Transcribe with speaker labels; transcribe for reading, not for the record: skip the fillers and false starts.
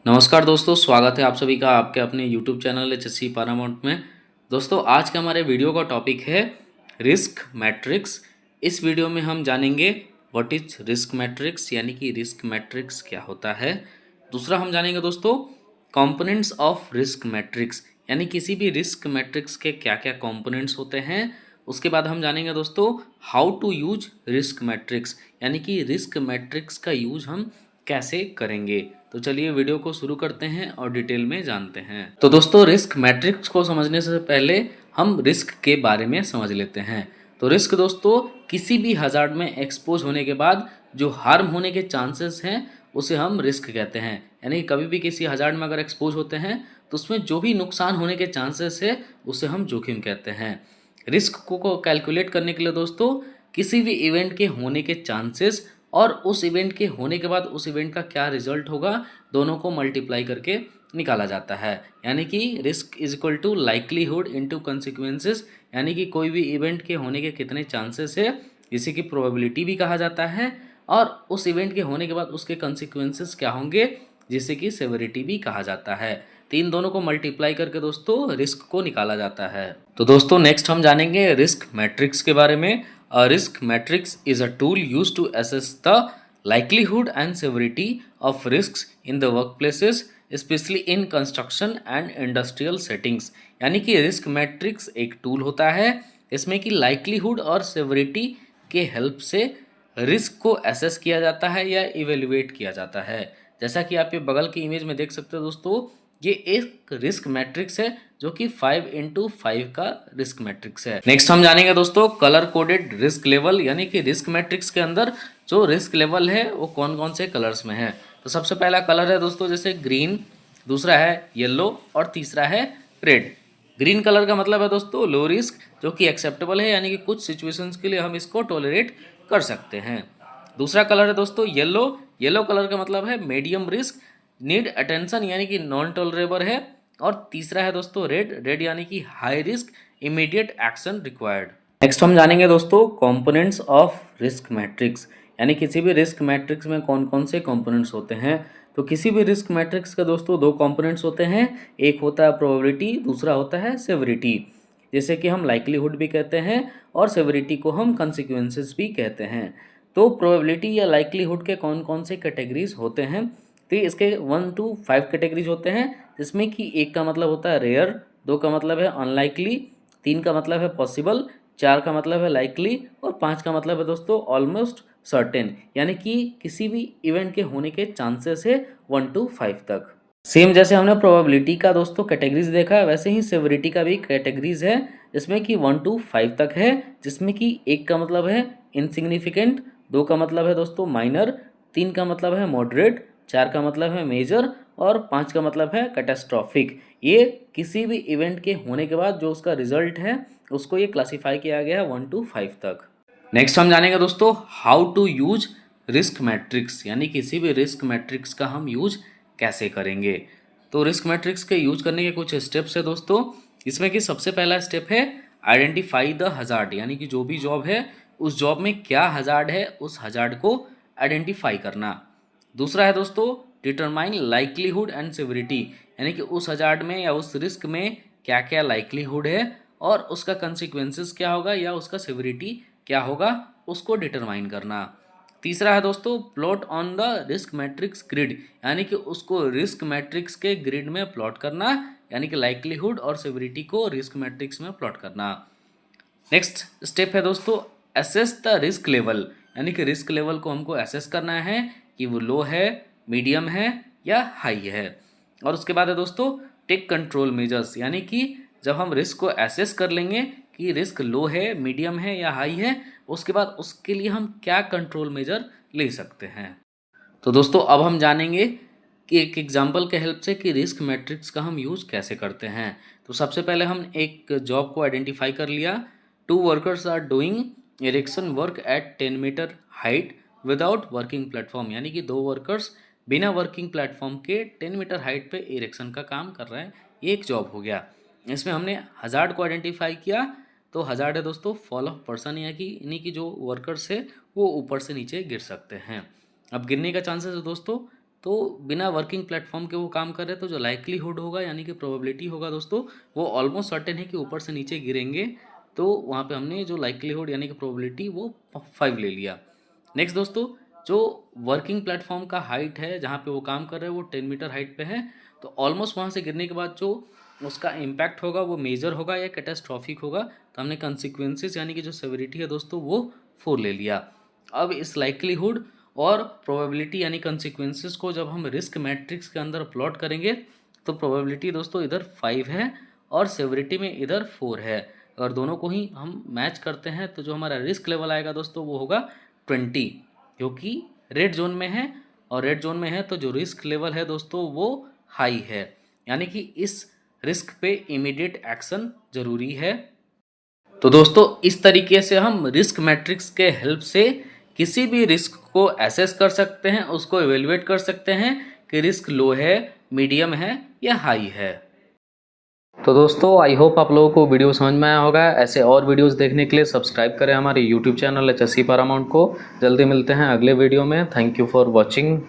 Speaker 1: नमस्कार दोस्तों, स्वागत है आप सभी का आपके अपने YouTube चैनल एचएससी पैरामाउंट में। दोस्तों, आज के हमारे वीडियो का टॉपिक है रिस्क मैट्रिक्स। इस वीडियो में हम जानेंगे व्हाट इज रिस्क मैट्रिक्स, यानी कि रिस्क मैट्रिक्स क्या होता है। दूसरा हम जानेंगे दोस्तों कंपोनेंट्स ऑफ रिस्क मैट्रिक्स, यानी किसी भी रिस्क मैट्रिक्स के क्या क्या कंपोनेंट्स होते हैं। उसके बाद हम जानेंगे दोस्तों how to use risk matrix, यानी कि रिस्क मैट्रिक्स का यूज हम कैसे करेंगे। तो चलिए वीडियो को शुरू करते हैं और डिटेल में जानते हैं। तो दोस्तों, रिस्क मैट्रिक्स को समझने से पहले हम रिस्क के बारे में समझ लेते हैं। तो रिस्क दोस्तों किसी भी हजार्ड में एक्सपोज होने के बाद जो हार्म होने के चांसेस हैं उसे हम रिस्क कहते हैं। यानी कभी भी किसी हजार्ड में अगर एक्सपोज होते हैं तो उसमें जो भी नुकसान होने के चांसेस है उसे हम जोखिम कहते हैं। रिस्क को कैलकुलेट करने के लिए दोस्तों किसी भी इवेंट के होने के चांसेस और उस इवेंट के होने के बाद उस इवेंट का क्या रिजल्ट होगा, दोनों को मल्टीप्लाई करके निकाला जाता है। यानी कि risk is equal to likelihood into consequences, यानी कि कोई भी इवेंट के होने के कितने चांसेस है, जिसे कि प्रोबेबिलिटी भी कहा जाता है, और उस इवेंट के होने के बाद उसके कंसिक्वेंसेस क्या होंगे, जिसे कि सेवरिटी भी कहा जाता है। तो इन दोनों को मल्टीप्लाई करके दोस्तों रिस्क को निकाला जाता है। तो दोस्तों नेक्स्ट हम जानेंगे रिस्क मैट्रिक्स के बारे में। A risk matrix is a tool used to assess the likelihood and severity of risks in the workplaces, especially in construction and industrial settings। यानी कि रिस्क मैट्रिक्स एक टूल होता है इसमें कि लाइक्लीहुड और सेवरिटी के हेल्प से रिस्क को एसेस किया जाता है या इवेल्युएट किया जाता है। जैसा कि आप ये बगल की इमेज में देख सकते हो दोस्तों, ये एक रिस्क मैट्रिक्स है जो कि 5x5 का रिस्क मैट्रिक्स है। नेक्स्ट हम जानेंगे दोस्तों कलर कोडेड रिस्क लेवल, यानी कि रिस्क मैट्रिक्स के अंदर जो रिस्क लेवल है वो कौन कौन से कलर्स में है। तो सबसे पहला कलर है दोस्तों जैसे ग्रीन, दूसरा है येलो और तीसरा है रेड। ग्रीन कलर का मतलब है दोस्तों लो रिस्क, जो कि एक्सेप्टेबल है, यानी कि कुछ सिचुएशंस के लिए हम इसको टॉलरेट कर सकते हैं। दूसरा कलर है दोस्तों येलो। येलो कलर का मतलब है मीडियम रिस्क, नीड अटेंशन, यानी कि नॉन टॉलरेबल है। और तीसरा है दोस्तों रेड। रेड यानी कि high risk, immediate action required. Next हम जानेंगे दोस्तों कंपोनेंट्स ऑफ रिस्क मैट्रिक्स, यानी किसी भी रिस्क मैट्रिक्स में कौन कौन से कंपोनेंट्स होते हैं। तो किसी भी रिस्क मैट्रिक्स के दोस्तों दो कंपोनेंट्स होते हैं, एक होता है प्रोबेबिलिटी, दूसरा होता है सेवरिटी। जैसे कि हम लाइक्लीहुड भी कहते हैं और सेवरिटी को हम कंसिक्वेंसेस भी कहते हैं। तो प्रोबेबिलिटी या लाइक्लीहुड के कौन कौन से कैटेगरीज होते हैं, तो इसके 1 to 5 कैटेगरीज होते हैं, जिसमें कि एक का मतलब होता है रेयर, दो का मतलब है अनलाइकली, तीन का मतलब है पॉसिबल, चार का मतलब है लाइकली और पाँच का मतलब है दोस्तों ऑलमोस्ट सर्टेन, यानी कि किसी भी इवेंट के होने के चांसेस है 1 to 5 तक। सेम जैसे हमने प्रोबेबिलिटी का दोस्तों कैटेगरीज देखा है, वैसे ही सेवरिटी का भी कैटेगरीज है, जिसमें कि 1 to 5 तक है। जिसमें कि एक का मतलब है इनसिग्निफिकेंट, दो का मतलब है दोस्तों माइनर, तीन का मतलब है मॉडरेट, चार का मतलब है मेजर और पाँच का मतलब है कैटास्ट्रॉफिक। ये किसी भी इवेंट के होने के बाद जो उसका रिजल्ट है उसको ये क्लासीफाई किया गया है 1 to 5 तक। नेक्स्ट हम जानेंगे दोस्तों how to use risk matrix, यानी किसी भी रिस्क मैट्रिक्स का हम यूज कैसे करेंगे। तो रिस्क मैट्रिक्स के यूज करने के कुछ स्टेप्स है दोस्तों, इसमें कि सबसे पहला स्टेप है आइडेंटिफाई द हजार्ड, यानी कि जो भी जॉब है उस जॉब में क्या हजार्ड है उस हजार्ड को आइडेंटिफाई करना। दूसरा है दोस्तों डिटरमाइन लाइक्लीहुड एंड सेवरिटी, यानी कि उस हजार्ड में या उस रिस्क में क्या क्या लाइक्लीहुड है और उसका कंसिक्वेंसेस क्या होगा या उसका सेवरिटी क्या होगा, उसको डिटरमाइन करना। तीसरा है दोस्तों plot on the risk matrix grid, यानी कि उसको रिस्क मैट्रिक्स के ग्रिड में प्लॉट करना, यानी कि लाइक्लीहुड और सेवरिटी को रिस्क मैट्रिक्स में प्लॉट करना। नेक्स्ट स्टेप है दोस्तों एसेस द रिस्क लेवल, यानी कि रिस्क लेवल को हमको एसेस करना है कि वो लो है, मीडियम है या हाई है। और उसके बाद है दोस्तों टेक कंट्रोल मेजर्स, यानी कि जब हम रिस्क को एसेस कर लेंगे कि रिस्क लो है, मीडियम है या हाई है, उसके बाद उसके लिए हम क्या कंट्रोल मेजर ले सकते हैं। तो दोस्तों अब हम जानेंगे कि एक एग्जाम्पल के हेल्प से कि रिस्क मैट्रिक्स का हम यूज़ कैसे करते हैं। तो सबसे पहले हम एक जॉब को आइडेंटिफाई कर लिया। 2 workers are doing erection work at 10 metre height without working platform, यानी कि दो वर्कर्स बिना वर्किंग प्लेटफॉर्म के 10 मीटर हाइट पे इरेक्शन का काम कर रहे हैं। ये एक जॉब हो गया। इसमें हमने हजार्ड को आइडेंटिफाई किया। तो हजार्ड है दोस्तों फॉल ऑफ पर्सन, यानी कि जो वर्कर्स है वो ऊपर से नीचे गिर सकते हैं। अब गिरने का चांसेस है दोस्तों तो बिना वर्किंग प्लेटफॉर्म के वो काम कर रहे हैं, तो जो लाइक्लीहुड होगा यानी कि प्रोबेबिलिटी होगा दोस्तों, वो ऑलमोस्ट सर्टेन है कि ऊपर से नीचे गिरेंगे। तो वहाँ पे हमने जो लाइक्लीहुड यानी कि प्रोबेबिलिटी वो 5 ले लिया। नेक्स्ट दोस्तों, जो वर्किंग प्लेटफॉर्म का हाइट है जहाँ पे वो काम कर रहे हैं वो 10 मीटर हाइट पे है, तो ऑलमोस्ट वहाँ से गिरने के बाद जो उसका इम्पैक्ट होगा वो मेजर होगा या कैटास्ट्रॉफिक होगा। तो हमने कंसिक्वेंसेस यानी कि जो सेवेरिटी है दोस्तों वो 4 ले लिया। अब इस लाइक्लीहुड और प्रोबेबिलिटी यानी कंसिक्वेंसेस को जब हम रिस्क मैट्रिक्स के अंदर प्लॉट करेंगे तो प्रोबेबिलिटी दोस्तों इधर 5 है और सेवेरिटी में इधर 4 है। अगर दोनों को ही हम मैच करते हैं तो जो हमारा रिस्क लेवल आएगा दोस्तों वो होगा 20, क्योंकि रेड जोन में है, और रेड जोन में है तो जो रिस्क लेवल है दोस्तों वो हाई है, यानी कि इस रिस्क पे इमीडिएट एक्शन जरूरी है। तो दोस्तों इस तरीके से हम रिस्क मैट्रिक्स के हेल्प से किसी भी रिस्क को एसेस कर सकते हैं, उसको एवेल्युएट कर सकते हैं कि रिस्क लो है, मीडियम है या हाई है। तो दोस्तों आई होप आप लोगों को वीडियो समझ में आया होगा। ऐसे और वीडियोस देखने के लिए सब्सक्राइब करें हमारे यूट्यूब चैनल HSC पैरामाउंट को। जल्दी मिलते हैं अगले वीडियो में। Thank you for watching.